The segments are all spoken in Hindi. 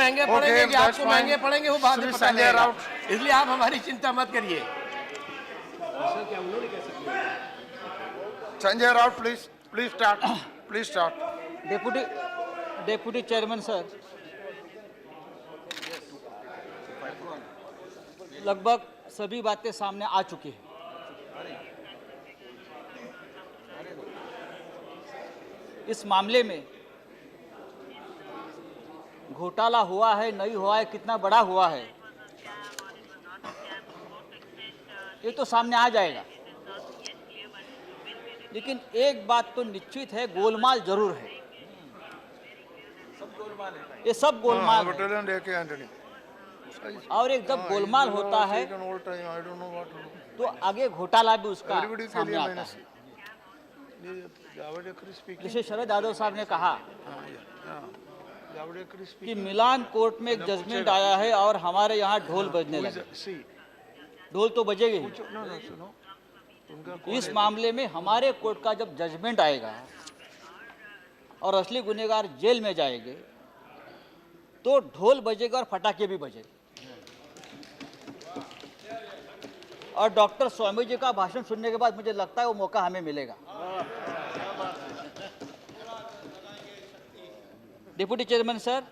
महंगे पड़ेंगे कि आपको महंगे पड़ेंगे वो बाद में पता लगेगा, इसलिए आप हमारी चिंता मत करिए। Sanjay Raut, please start. Deputy chairman sir, लगभग सभी बातें सामने आ चुकी हैं। इस मामले में घोटाला हुआ है, नहीं हुआ है, कितना बड़ा हुआ है, ये तो सामने आ जाएगा। लेकिन एक बात तो निश्चित है, गोलमाल जरूर है। ये सब गोलमाल है। और एक जब गोलमाल होता है तो आगे घोटाला भी उसका सामने आता है। जैसे शरद यादव साहब ने कहा कि मिलान कोर्ट में एक जजमेंट आया है और हमारे यहाँ ढोल बजने लगे। ढोल तो बजेगी ही। इस मामले में हमारे कोर्ट का जब जजमेंट आएगा और असली गुनहगार जेल में जाएंगे तो ढोल बजेगा और फटाके भी बजेंगे। और डॉक्टर स्वामी जी का भाषण सुनने के बाद मुझे लगता है वो मौका हमें मिलेगा। डिप्टी चेयरमैन सर,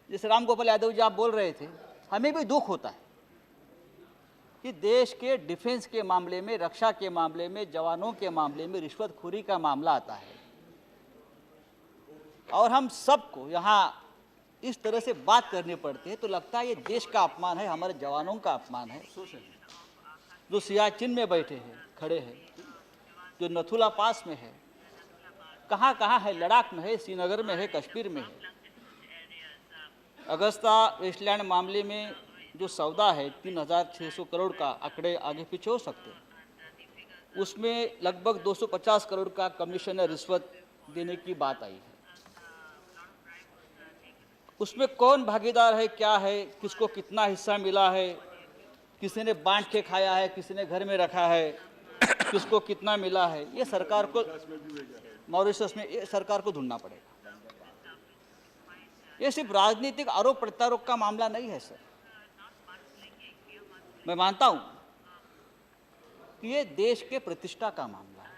जिस राम गोपाल यादव जी आप बोल रहे थे, हमें भी दुख होता है कि देश के डिफेंस के मामले में, रक्षा के मामले में, जवानों के मामले में रिश्वतखोरी का मामला आता है और हम सबको यहाँ इस तरह से बात करनी पड़ती है तो लगता है ये देश का अपमान है, हमारे जवानों का अपमान है जो सियाचिन में बैठे हैं, खड़े हैं, जो नथुला पास में है, कहाँ कहाँ है, लद्दाख में है, श्रीनगर में है, कश्मीर में है। अगस्ता वेस्टलैंड मामले में जो सौदा है 3600 करोड़ का, आंकड़े आगे पीछे हो सकते हैं, उसमें लगभग 250 करोड़ का कमीशन या रिश्वत देने की बात आई है। उसमें कौन भागीदार है, क्या है, किसको कितना हिस्सा मिला है, किसी ने बांट के खाया है, किसी ने घर में रखा है, किसको कितना मिला है, ये सरकार को, मॉरिशस में ये सरकार को ढूंढना पड़ेगा। ये सिर्फ राजनीतिक आरोप प्रत्यारोप का मामला नहीं है सर। मैं मानता हूं कि ये देश के प्रतिष्ठा का मामला है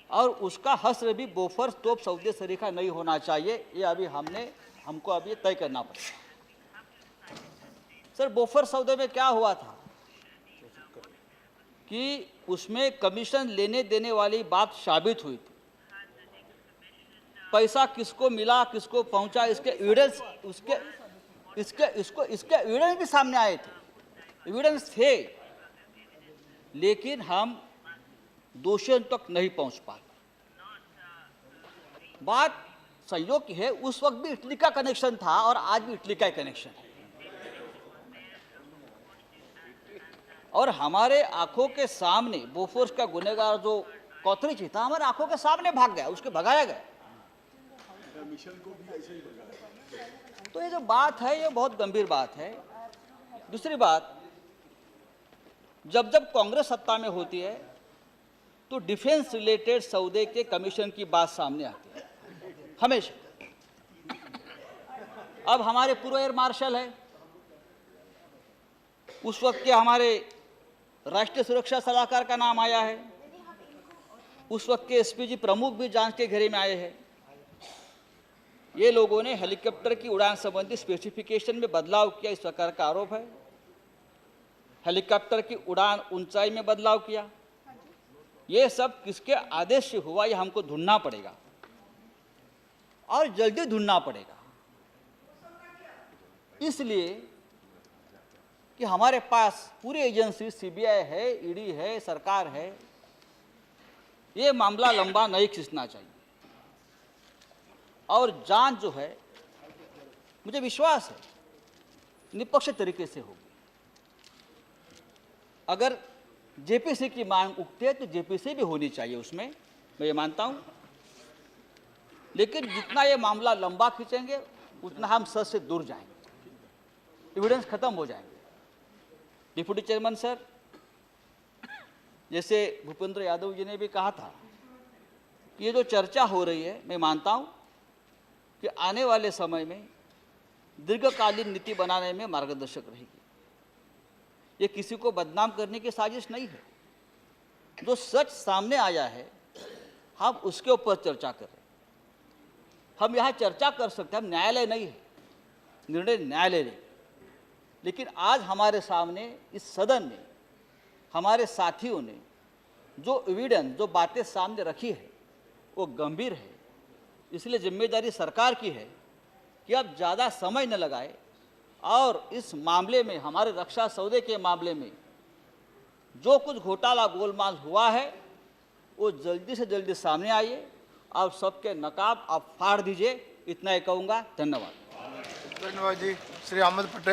और उसका हस्र भी बोफर्स तोप सऊदी सरीखा नहीं होना चाहिए। ये अभी हमको अभी तय करना पड़ेगा। सर, बोफर्स सौदे में क्या हुआ था कि उसमें कमीशन लेने देने वाली बात साबित हुई थी। पैसा किसको मिला, किसको पहुंचा, इसके एविडेंस इसके एविडेंस भी सामने आए थे, एविडेंस थे, लेकिन हम दोषियों तक नहीं पहुंच पाए। बात संयोग की है, उस वक्त भी इटली का कनेक्शन था और आज भी इटली का कनेक्शन है और हमारे आंखों के सामने बोफोर्स का गुनहगार जो कौथरी था हमारे आंखों के सामने भाग गया, उसके भगाया गया। तो ये जो बात है ये बहुत गंभीर बात है। दूसरी बात, जब कांग्रेस सत्ता में होती है तो डिफेंस रिलेटेड सौदे के कमीशन की बात सामने आती है हमेशा। अब हमारे पूर्व एयर मार्शल है, उस वक्त के हमारे राष्ट्रीय सुरक्षा सलाहकार का नाम आया है, उस वक्त के एसपीजी प्रमुख भी जांच के घेरे में आए हैं। ये लोगों ने हेलीकॉप्टर की उड़ान संबंधी स्पेसिफिकेशन में बदलाव किया, इस प्रकार का आरोप है। हेलीकॉप्टर की उड़ान ऊंचाई में बदलाव किया। ये सब किसके आदेश से हुआ, ये हमको ढूंढना पड़ेगा और जल्दी ढूंढना पड़ेगा। इसलिए कि हमारे पास पूरी एजेंसी, सीबीआई है, ईडी है, सरकार है, ये मामला लंबा नहीं खींचना चाहिए और जांच जो है, मुझे विश्वास है, निष्पक्ष तरीके से होगी। अगर जेपीसी की मांग उठती है तो जेपीसी भी होनी चाहिए उसमें, मैं ये मानता हूं। लेकिन जितना ये मामला लंबा खींचेंगे उतना हम सच से दूर जाएंगे, एविडेंस खत्म हो जाएंगे। डिप्टी चेयरमैन सर, जैसे भूपेंद्र यादव जी ने भी कहा था ये जो चर्चा हो रही है, मैं मानता हूँ कि आने वाले समय में दीर्घकालीन नीति बनाने में मार्गदर्शक रहेगी। ये किसी को बदनाम करने की साजिश नहीं है। जो सच सामने आया है हम उसके ऊपर चर्चा कर रहे हैं। हम यहाँ चर्चा कर सकते हैं, हम न्यायालय नहीं है, निर्णय न्यायालय नहीं। लेकिन आज हमारे सामने इस सदन में हमारे साथियों ने जो एविडेंस, जो बातें सामने रखी है वो गंभीर है। इसलिए जिम्मेदारी सरकार की है कि अब ज़्यादा समय न लगाए और इस मामले में, हमारे रक्षा सौदे के मामले में जो कुछ घोटाला गोलमाल हुआ है वो जल्दी से जल्दी सामने आइए और सबके नकाब आप फाड़ दीजिए। इतना ही कहूँगा। धन्यवाद। धन्यवाद जी। श्री अहमद पटेल।